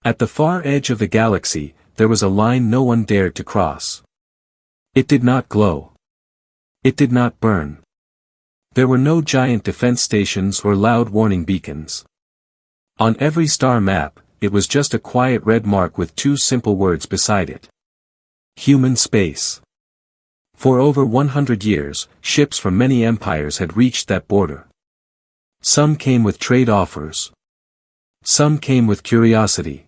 At the far edge of the galaxy, there was a line no one dared to cross. It did not glow. It did not burn. There were no giant defense stations or loud warning beacons. On every star map, it was just a quiet red mark with two simple words beside it. Human space. For over 100 years, ships from many empires had reached that border. Some came with trade offers. Some came with curiosity.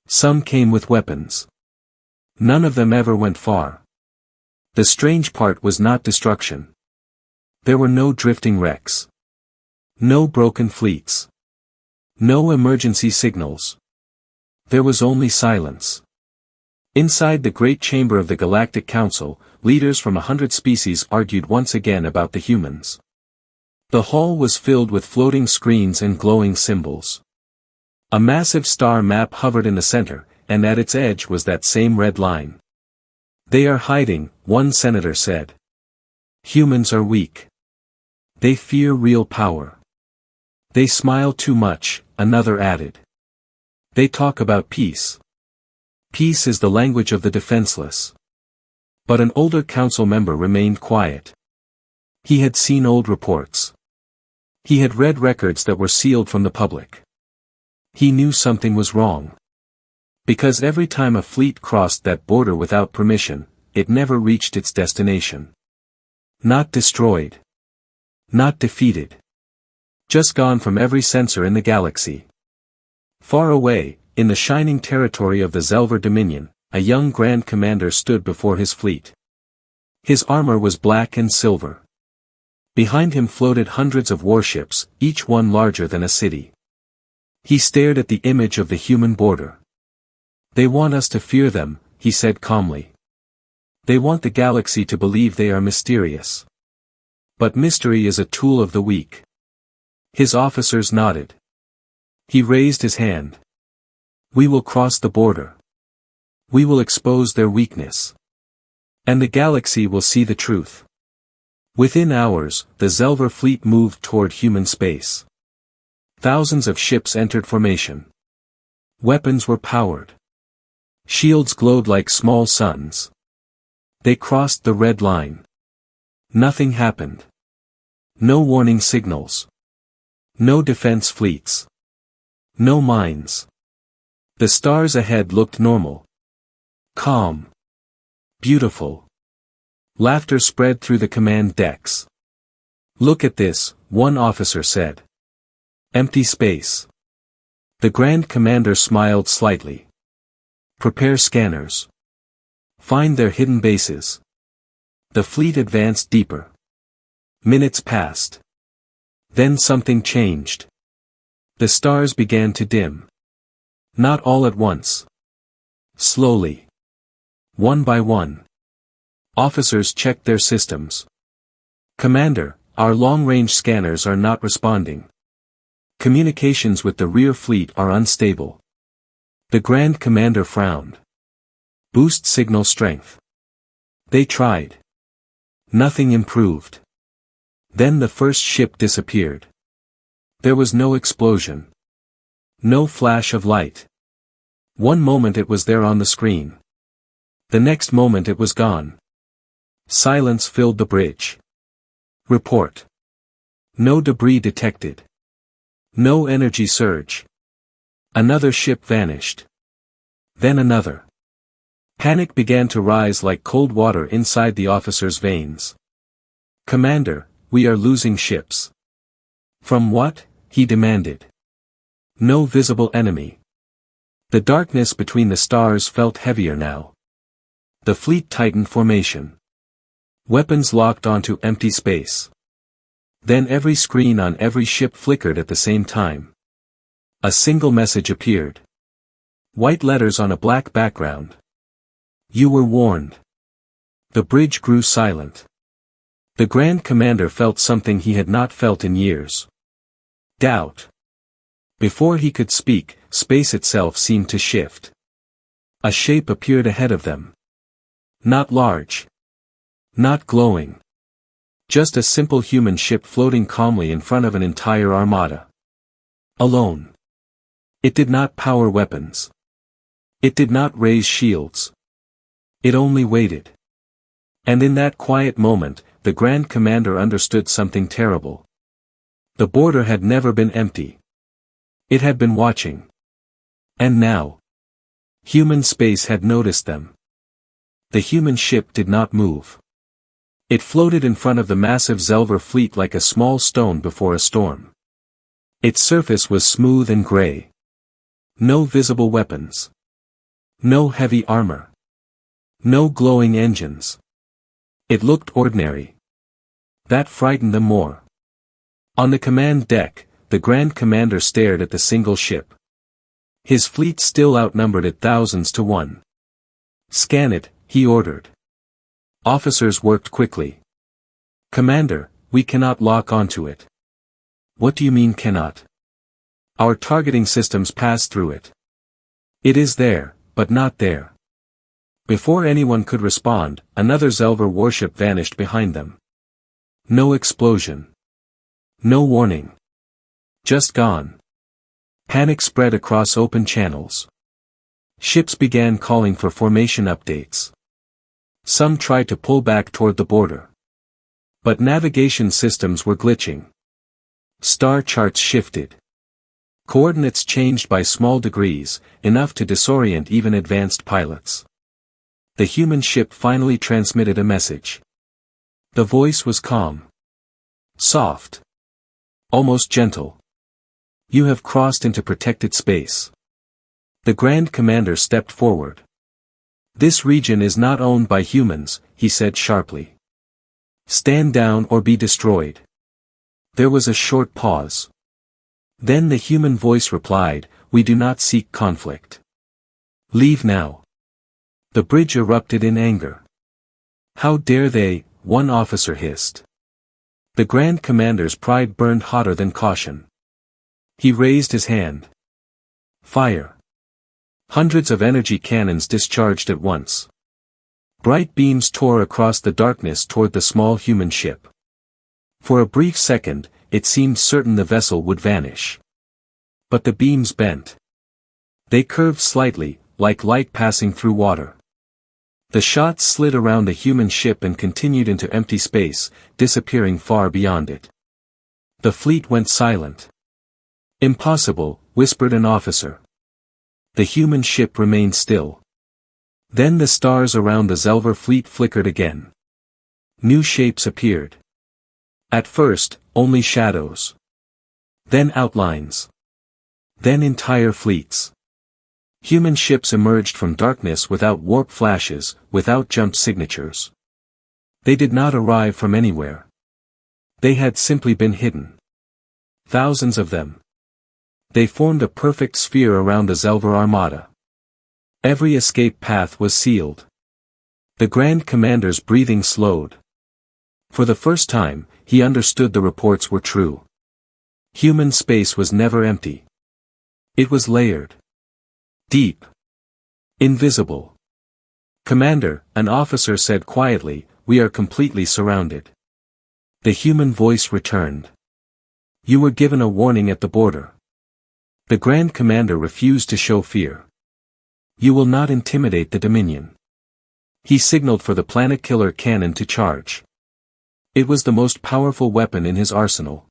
Some came with weapons. None of them ever went far. The strange part was not destruction. There were no drifting wrecks. No broken fleets. No emergency signals. There was only silence. Inside the great chamber of the Galactic Council, leaders from 100 species argued once again about the humans. The hall was filled with floating screens and glowing symbols. A massive star map hovered in the center, and at its edge was that same red line. "They are hiding," one senator said. "Humans are weak. They fear real power. They smile too much," another added. "They talk about peace. Peace is the language of the defenseless." But an older council member remained quiet. He had seen old reports. He had read records that were sealed from the public. He knew something was wrong. Because every time a fleet crossed that border without permission, it never reached its destination. Not destroyed. Not defeated. Just gone from every sensor in the galaxy. Far away, in the shining territory of the Zelver Dominion, a young Grand Commander stood before his fleet. His armor was black and silver. Behind him floated hundreds of warships, each one larger than a city. He stared at the image of the human border. "They want us to fear them," he said calmly. "They want the galaxy to believe they are mysterious. But mystery is a tool of the weak." His officers nodded. He raised his hand. "We will cross the border. We will expose their weakness. And the galaxy will see the truth." Within hours, the Zelver fleet moved toward human space. Thousands of ships entered formation. Weapons were powered. Shields glowed like small suns. They crossed the red line. Nothing happened. No warning signals. No defense fleets. No mines. The stars ahead looked normal. Calm. Beautiful. Laughter spread through the command decks. "Look at this," one officer said. "Empty space." The Grand Commander smiled slightly. "Prepare scanners. Find their hidden bases." The fleet advanced deeper. Minutes passed. Then something changed. The stars began to dim. Not all at once. Slowly. One by one. Officers checked their systems. "Commander, our long-range scanners are not responding. Communications with the rear fleet are unstable." The Grand Commander frowned. "Boost signal strength." They tried. Nothing improved. Then the first ship disappeared. There was no explosion. No flash of light. One moment it was there on the screen. The next moment it was gone. Silence filled the bridge. Report. No debris detected. No energy surge. Another ship vanished. Then another. Panic began to rise like cold water inside the officer's veins. "Commander, we are losing ships." "From what?" he demanded. "No visible enemy." The darkness between the stars felt heavier now. The fleet tightened formation. Weapons locked onto empty space. Then every screen on every ship flickered at the same time. A single message appeared. White letters on a black background. "You were warned." The bridge grew silent. The Grand Commander felt something he had not felt in years. Doubt. Before he could speak, space itself seemed to shift. A shape appeared ahead of them. Not large. Not glowing. Just a simple human ship floating calmly in front of an entire armada. Alone. It did not power weapons. It did not raise shields. It only waited. And in that quiet moment, the Grand Commander understood something terrible. The border had never been empty. It had been watching. And now, human space had noticed them. The human ship did not move. It floated in front of the massive Zelver fleet like a small stone before a storm. Its surface was smooth and gray. No visible weapons. No heavy armor. No glowing engines. It looked ordinary. That frightened them more. On the command deck, the Grand Commander stared at the single ship. His fleet still outnumbered it thousands to one. "Scan it," he ordered. Officers worked quickly. "Commander, we cannot lock onto it." "What do you mean cannot?" "Our targeting systems pass through it." "It is there, but not there." Before anyone could respond, another Zelver warship vanished behind them. No explosion. No warning. Just gone. Panic spread across open channels. Ships began calling for formation updates. Some tried to pull back toward the border. But navigation systems were glitching. Star charts shifted. Coordinates changed by small degrees, enough to disorient even advanced pilots. The human ship finally transmitted a message. The voice was calm. Soft. Almost gentle. "You have crossed into protected space." The Grand Commander stepped forward. "This region is not owned by humans," he said sharply. "Stand down or be destroyed." There was a short pause. Then the human voice replied, "We do not seek conflict. Leave now." The bridge erupted in anger. "How dare they?" one officer hissed. The Grand Commander's pride burned hotter than caution. He raised his hand. Fire. Hundreds of energy cannons discharged at once. Bright beams tore across the darkness toward the small human ship. For a brief second, it seemed certain the vessel would vanish. But the beams bent. They curved slightly, like light passing through water. The shots slid around the human ship and continued into empty space, disappearing far beyond it. The fleet went silent. "Impossible," whispered an officer. The human ship remained still. Then the stars around the Zelver fleet flickered again. New shapes appeared. At first, only shadows. Then outlines. Then entire fleets. Human ships emerged from darkness without warp flashes, without jump signatures. They did not arrive from anywhere. They had simply been hidden. Thousands of them. They formed a perfect sphere around the Zelver armada. Every escape path was sealed. The Grand Commander's breathing slowed. For the first time, he understood the reports were true. Human space was never empty. It was layered. Deep. Invisible. "Commander," an officer said quietly, "we are completely surrounded." The human voice returned. "You were given a warning at the border." The Grand Commander refused to show fear. "You will not intimidate the Dominion." He signaled for the planet killer cannon to charge. It was the most powerful weapon in his arsenal.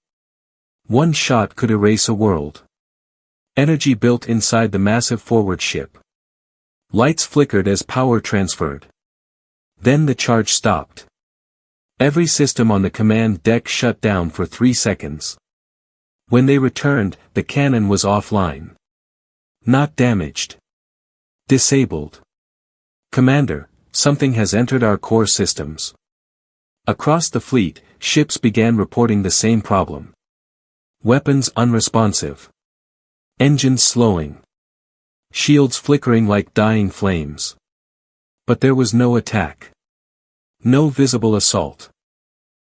One shot could erase a world. Energy built inside the massive forward ship. Lights flickered as power transferred. Then the charge stopped. Every system on the command deck shut down for 3 seconds. When they returned, the cannon was offline. Not damaged. Disabled. "Commander, something has entered our core systems." Across the fleet, ships began reporting the same problem. Weapons unresponsive. Engines slowing. Shields flickering like dying flames. But there was no attack. No visible assault.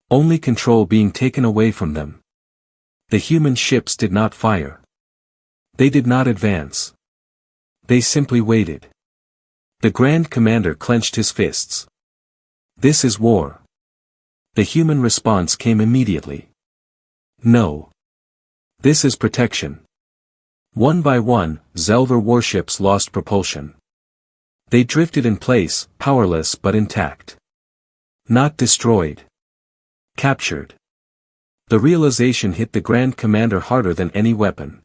Only control being taken away from them. The human ships did not fire. They did not advance. They simply waited. The Grand Commander clenched his fists. "This is war." The human response came immediately. "No. This is protection." One by one, Zelver warships lost propulsion. They drifted in place, powerless but intact. Not destroyed. Captured. The realization hit the Grand Commander harder than any weapon.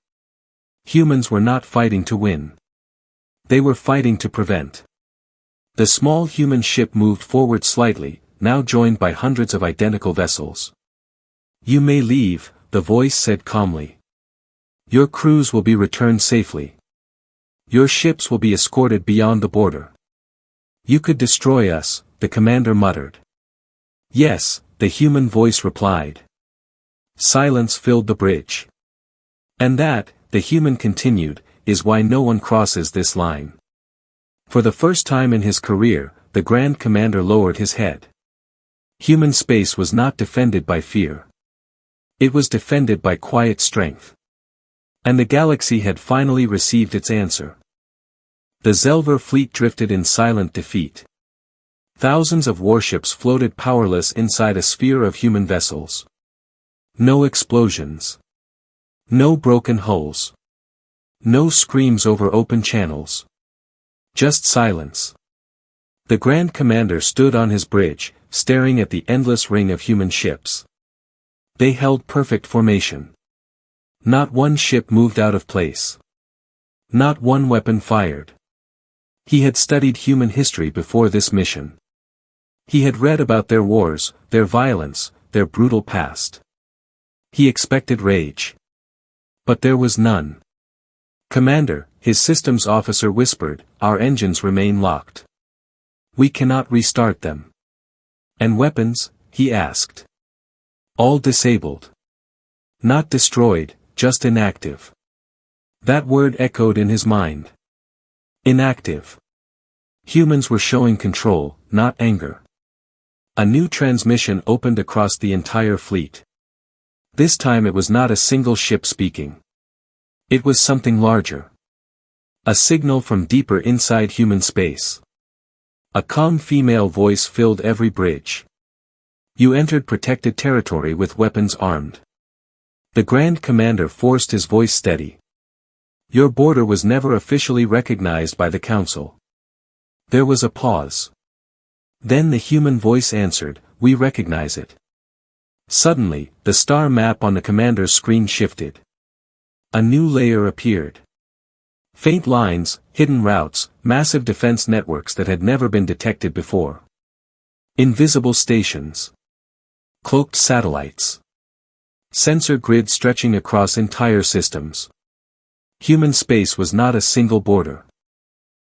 Humans were not fighting to win. They were fighting to prevent. The small human ship moved forward slightly, now joined by hundreds of identical vessels. "You may leave," the voice said calmly. "Your crews will be returned safely. Your ships will be escorted beyond the border." "You could destroy us," the commander muttered. "Yes," the human voice replied. Silence filled the bridge. "And that," the human continued, "is why no one crosses this line." For the first time in his career, the Grand Commander lowered his head. Human space was not defended by fear. It was defended by quiet strength. And the galaxy had finally received its answer. The Zelver fleet drifted in silent defeat. Thousands of warships floated powerless inside a sphere of human vessels. No explosions. No broken hulls. No screams over open channels. Just silence. The Grand Commander stood on his bridge, staring at the endless ring of human ships. They held perfect formation. Not one ship moved out of place. Not one weapon fired. He had studied human history before this mission. He had read about their wars, their violence, their brutal past. He expected rage. But there was none. "Commander," his systems officer whispered, "our engines remain locked. We cannot restart them." "And weapons?" he asked. "All disabled. Not destroyed, just inactive." That word echoed in his mind. Inactive. Humans were showing control, not anger. A new transmission opened across the entire fleet. This time it was not a single ship speaking. It was something larger. A signal from deeper inside human space. A calm female voice filled every bridge. "You entered protected territory with weapons armed." The Grand Commander forced his voice steady. "Your border was never officially recognized by the Council." There was a pause. Then the human voice answered, "We recognize it." Suddenly, the star map on the commander's screen shifted. A new layer appeared. Faint lines, hidden routes, massive defense networks that had never been detected before. Invisible stations. Cloaked satellites. Sensor grids stretching across entire systems. Human space was not a single border.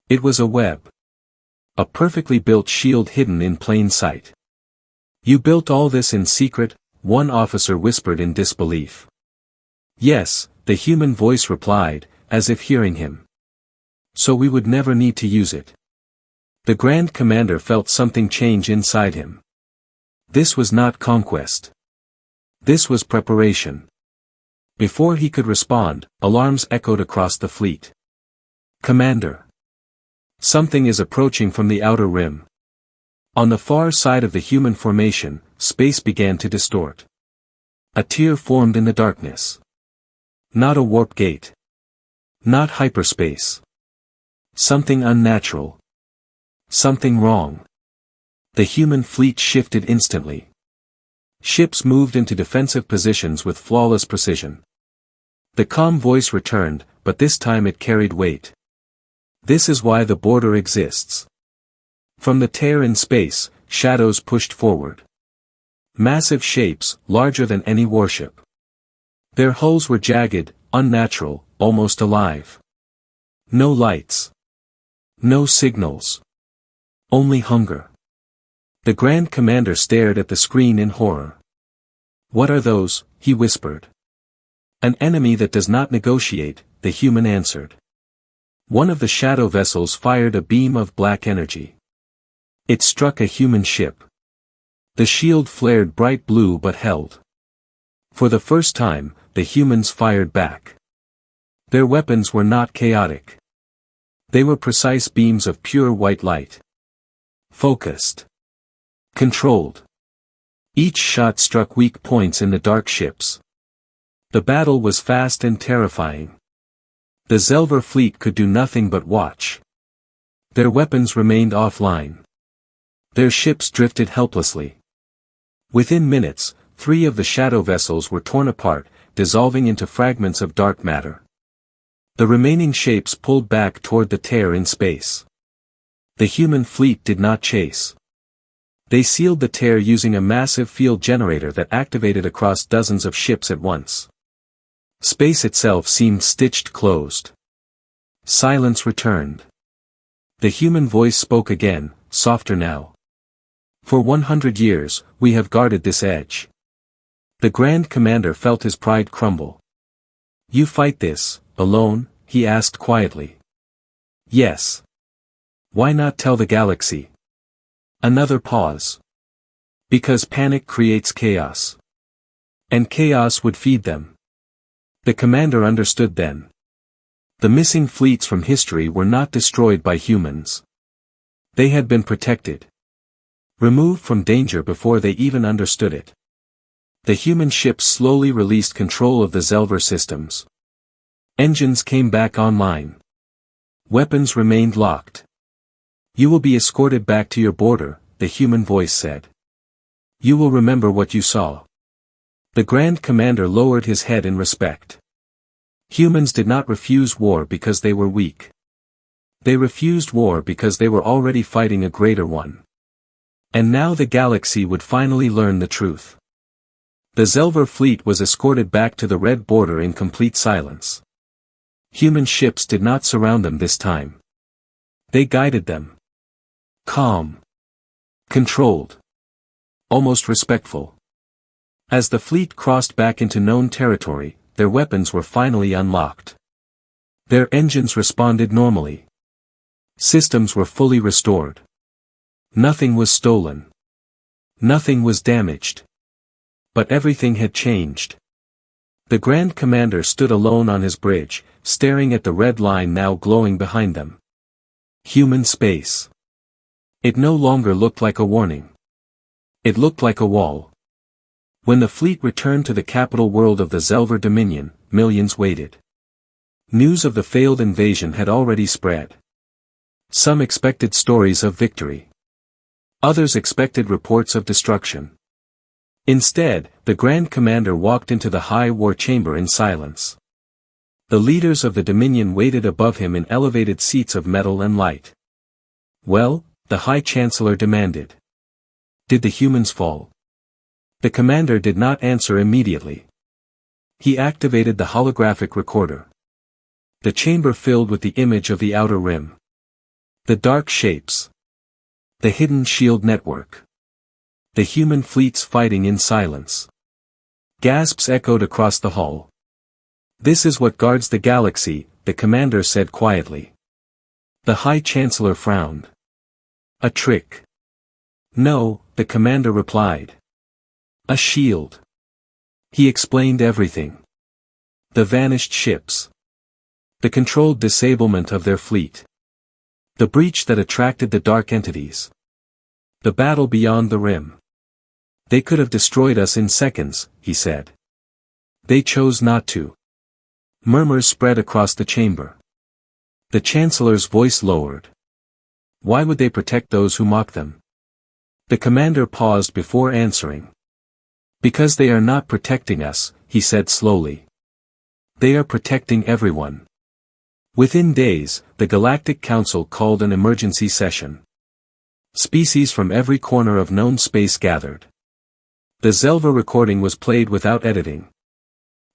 It was a web. A perfectly built shield hidden in plain sight. "You built all this in secret?" one officer whispered in disbelief. "Yes," the human voice replied, as if hearing him. "So we would never need to use it." The Grand Commander felt something change inside him. This was not conquest. This was preparation. Before he could respond, alarms echoed across the fleet. "Commander! Something is approaching from the outer rim." On the far side of the human formation, space began to distort. A tear formed in the darkness. Not a warp gate. Not hyperspace. Something unnatural. Something wrong. The human fleet shifted instantly. Ships moved into defensive positions with flawless precision. The calm voice returned, but this time it carried weight. "This is why the border exists." From the tear in space, shadows pushed forward. Massive shapes, larger than any warship. Their hulls were jagged, unnatural, almost alive. No lights. No signals. Only hunger. The Grand Commander stared at the screen in horror. "What are those?" he whispered. "An enemy that does not negotiate," the human answered. One of the shadow vessels fired a beam of black energy. It struck a human ship. The shield flared bright blue but held. For the first time, the humans fired back. Their weapons were not chaotic. They were precise beams of pure white light. Focused. Controlled. Each shot struck weak points in the dark ships. The battle was fast and terrifying. The Zelver fleet could do nothing but watch. Their weapons remained offline. Their ships drifted helplessly. Within minutes, 3 of the shadow vessels were torn apart, dissolving into fragments of dark matter. The remaining shapes pulled back toward the tear in space. The human fleet did not chase. They sealed the tear using a massive field generator that activated across dozens of ships at once. Space itself seemed stitched closed. Silence returned. The human voice spoke again, softer now. For 100 years, we have guarded this edge. The Grand Commander felt his pride crumble. You fight this, alone? He asked quietly. Yes. Why not tell the galaxy? Another pause. Because panic creates chaos. And chaos would feed them. The commander understood then. The missing fleets from history were not destroyed by humans. They had been protected. Removed from danger before they even understood it. The human ships slowly released control of the Zelver systems. Engines came back online. Weapons remained locked. You will be escorted back to your border, the human voice said. You will remember what you saw. The Grand Commander lowered his head in respect. Humans did not refuse war because they were weak. They refused war because they were already fighting a greater one. And now the galaxy would finally learn the truth. The Zelver fleet was escorted back to the red border in complete silence. Human ships did not surround them this time. They guided them. Calm. Controlled. Almost respectful. As the fleet crossed back into known territory, their weapons were finally unlocked. Their engines responded normally. Systems were fully restored. Nothing was stolen. Nothing was damaged. But everything had changed. The Grand Commander stood alone on his bridge, staring at the red line now glowing behind them. Human space. It no longer looked like a warning. It looked like a wall. When the fleet returned to the capital world of the Zelver Dominion, millions waited. News of the failed invasion had already spread. Some expected stories of victory. Others expected reports of destruction. Instead, the Grand Commander walked into the high war chamber in silence. The leaders of the Dominion waited above him in elevated seats of metal and light. Well, the High Chancellor demanded. Did the humans fall? The commander did not answer immediately. He activated the holographic recorder. The chamber filled with the image of the outer rim. The dark shapes. The hidden shield network. The human fleets fighting in silence. Gasps echoed across the hall. This is what guards the galaxy, the commander said quietly. The High Chancellor frowned. A trick. No, the commander replied. A shield. He explained everything. The vanished ships. The controlled disablement of their fleet. The breach that attracted the dark entities. The battle beyond the rim. They could have destroyed us in seconds, he said. They chose not to. Murmurs spread across the chamber. The Chancellor's voice lowered. Why would they protect those who mock them? The commander paused before answering. Because they are not protecting us, he said slowly. They are protecting everyone. Within days, the Galactic Council called an emergency session. Species from every corner of known space gathered. The Zelver recording was played without editing.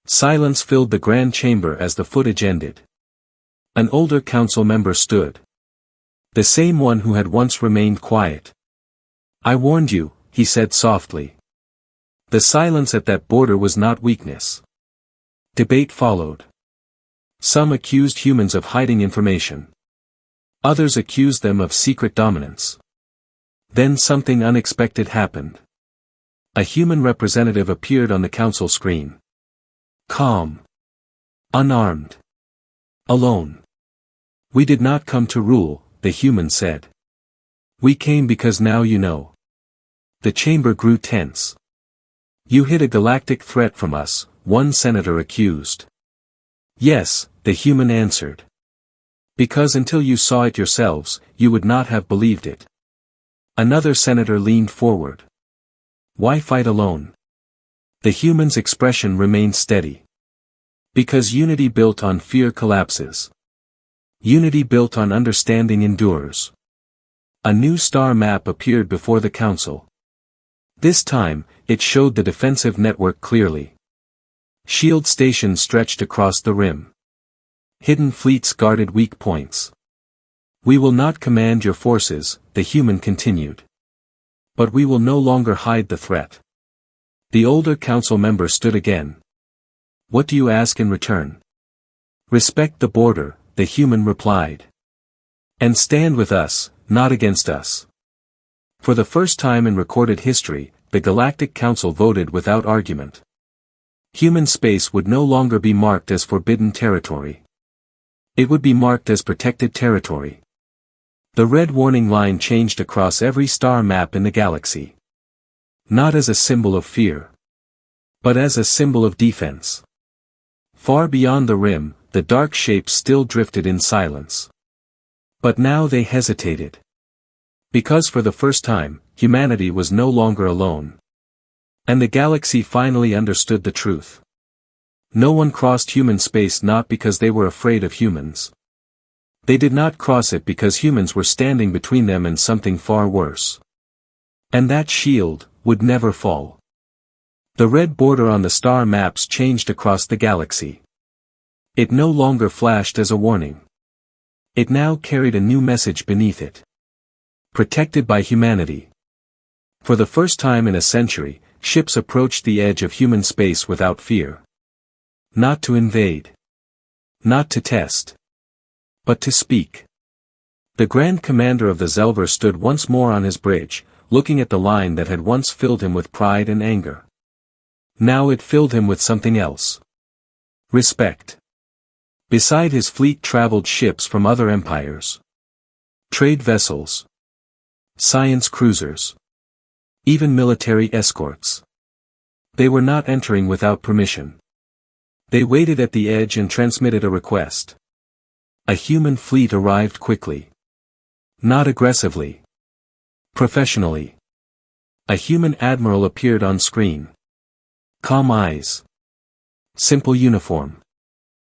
Silence filled the grand chamber as the footage ended. An older council member stood. The same one who had once remained quiet. I warned you, he said softly. The silence at that border was not weakness. Debate followed. Some accused humans of hiding information. Others accused them of secret dominance. Then something unexpected happened. A human representative appeared on the council screen. Calm. Unarmed. Alone. We did not come to rule, the human said. We came because now you know. The chamber grew tense. You hid a galactic threat from us, one senator accused. Yes, the human answered. Because until you saw it yourselves, you would not have believed it. Another senator leaned forward. Why fight alone? The human's expression remained steady. Because unity built on fear collapses. Unity built on understanding endures. A new star map appeared before the council. This time, it showed the defensive network clearly. Shield stations stretched across the rim. Hidden fleets guarded weak points. We will not command your forces, the human continued. But we will no longer hide the threat. The older council member stood again. What do you ask in return? Respect the border, the human replied. And stand with us, not against us. For the first time in recorded history, the Galactic Council voted without argument. Human space would no longer be marked as forbidden territory. It would be marked as protected territory. The red warning line changed across every star map in the galaxy. Not as a symbol of fear, but as a symbol of defense. Far beyond the rim, the dark shapes still drifted in silence. But now they hesitated. Because for the first time, humanity was no longer alone. And the galaxy finally understood the truth. No one crossed human space not because they were afraid of humans. They did not cross it because humans were standing between them and something far worse. And that shield would never fall. The red border on the star maps changed across the galaxy. It no longer flashed as a warning. It now carried a new message beneath it. Protected by humanity. For the first time in a century, ships approached the edge of human space without fear. Not to invade. Not to test. But to speak. The Grand Commander of the Zelver stood once more on his bridge, looking at the line that had once filled him with pride and anger. Now it filled him with something else. Respect. Beside his fleet traveled ships from other empires. Trade vessels. Science cruisers. Even military escorts. They were not entering without permission. They waited at the edge and transmitted a request. A human fleet arrived quickly. Not aggressively. Professionally. A human admiral appeared on screen. Calm eyes. Simple uniform.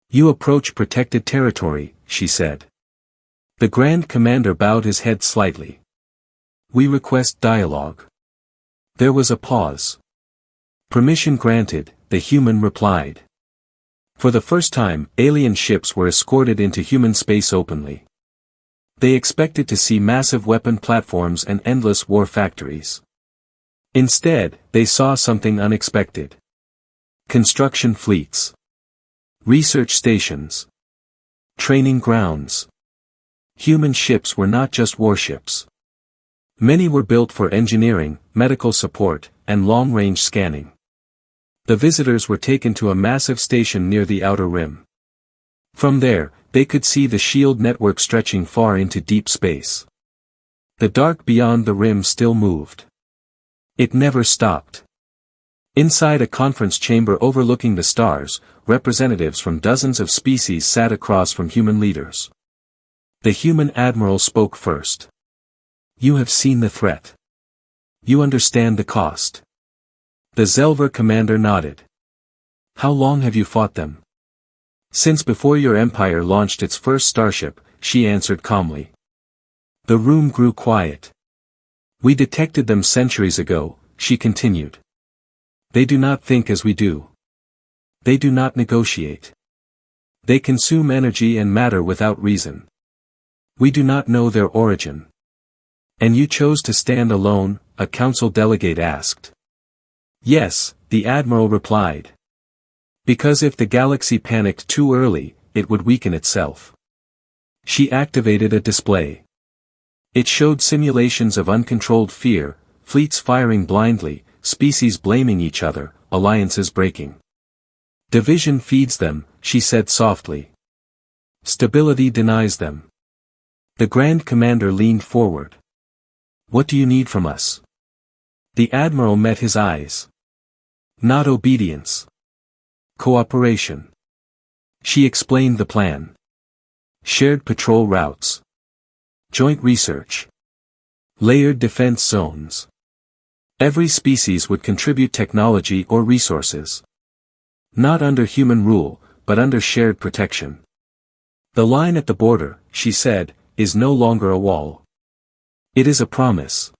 You approach protected territory, she said. The Grand Commander bowed his head slightly. We request dialogue. There was a pause. Permission granted, the human replied. For the first time, alien ships were escorted into human space openly. They expected to see massive weapon platforms and endless war factories. Instead, they saw something unexpected. Construction fleets. Research stations. Training grounds. Human ships were not just warships. Many were built for engineering, medical support, and long-range scanning. The visitors were taken to a massive station near the outer rim. From there, they could see the shield network stretching far into deep space. The dark beyond the rim still moved. It never stopped. Inside a conference chamber overlooking the stars, representatives from dozens of species sat across from human leaders. The human admiral spoke first. You have seen the threat. You understand the cost. The Zelver commander nodded. How long have you fought them? Since before your empire launched its first starship, she answered calmly. The room grew quiet. We detected them centuries ago, she continued. They do not think as we do. They do not negotiate. They consume energy and matter without reason. We do not know their origin. And you chose to stand alone, a council delegate asked. Yes, the admiral replied. Because if the galaxy panicked too early, it would weaken itself. She activated a display. It showed simulations of uncontrolled fear, fleets firing blindly, species blaming each other, alliances breaking. Division feeds them, she said softly. Stability denies them. The Grand Commander leaned forward. What do you need from us? The admiral met his eyes. Not obedience. Cooperation. She explained the plan. Shared patrol routes. Joint research. Layered defense zones. Every species would contribute technology or resources. Not under human rule, but under shared protection. The line at the border, she said, is no longer a wall. It is a promise.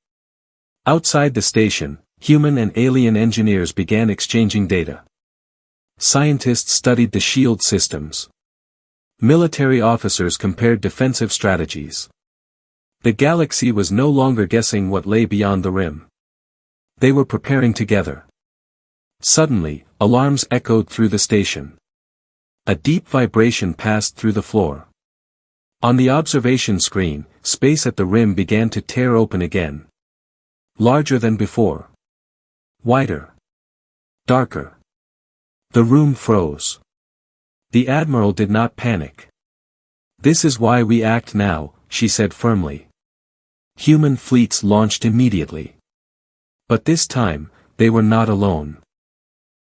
Outside the station, human and alien engineers began exchanging data. Scientists studied the shield systems. Military officers compared defensive strategies. The galaxy was no longer guessing what lay beyond the rim. They were preparing together. Suddenly, alarms echoed through the station. A deep vibration passed through the floor. On the observation screen, space at the rim began to tear open again. Larger than before. Wider. Darker. The room froze. The Admiral did not panic. "This is why we act now," she said firmly. Human fleets launched immediately. But this time, they were not alone.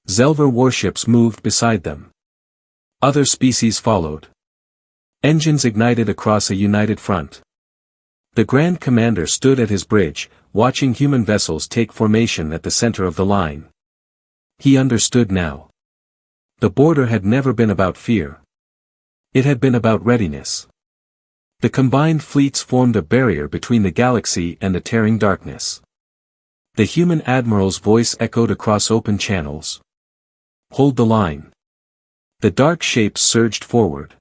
Zelver warships moved beside them. Other species followed. Engines ignited across a united front. The Grand Commander stood at his bridge, watching human vessels take formation at the center of the line. He understood now. The border had never been about fear. It had been about readiness. The combined fleets formed a barrier between the galaxy and the tearing darkness. The human admiral's voice echoed across open channels. "Hold the line." The dark shapes surged forward.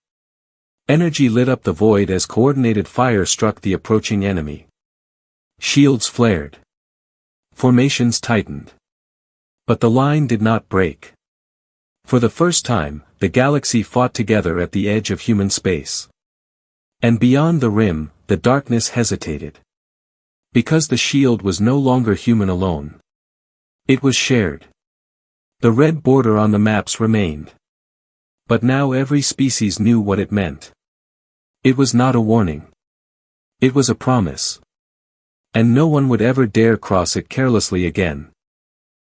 Energy lit up the void as coordinated fire struck the approaching enemy. Shields flared. Formations tightened. But the line did not break. For the first time, the galaxy fought together at the edge of human space. And beyond the rim, the darkness hesitated. Because the shield was no longer human alone. It was shared. The red border on the maps remained. But now every species knew what it meant. It was not a warning. It was a promise. And no one would ever dare cross it carelessly again.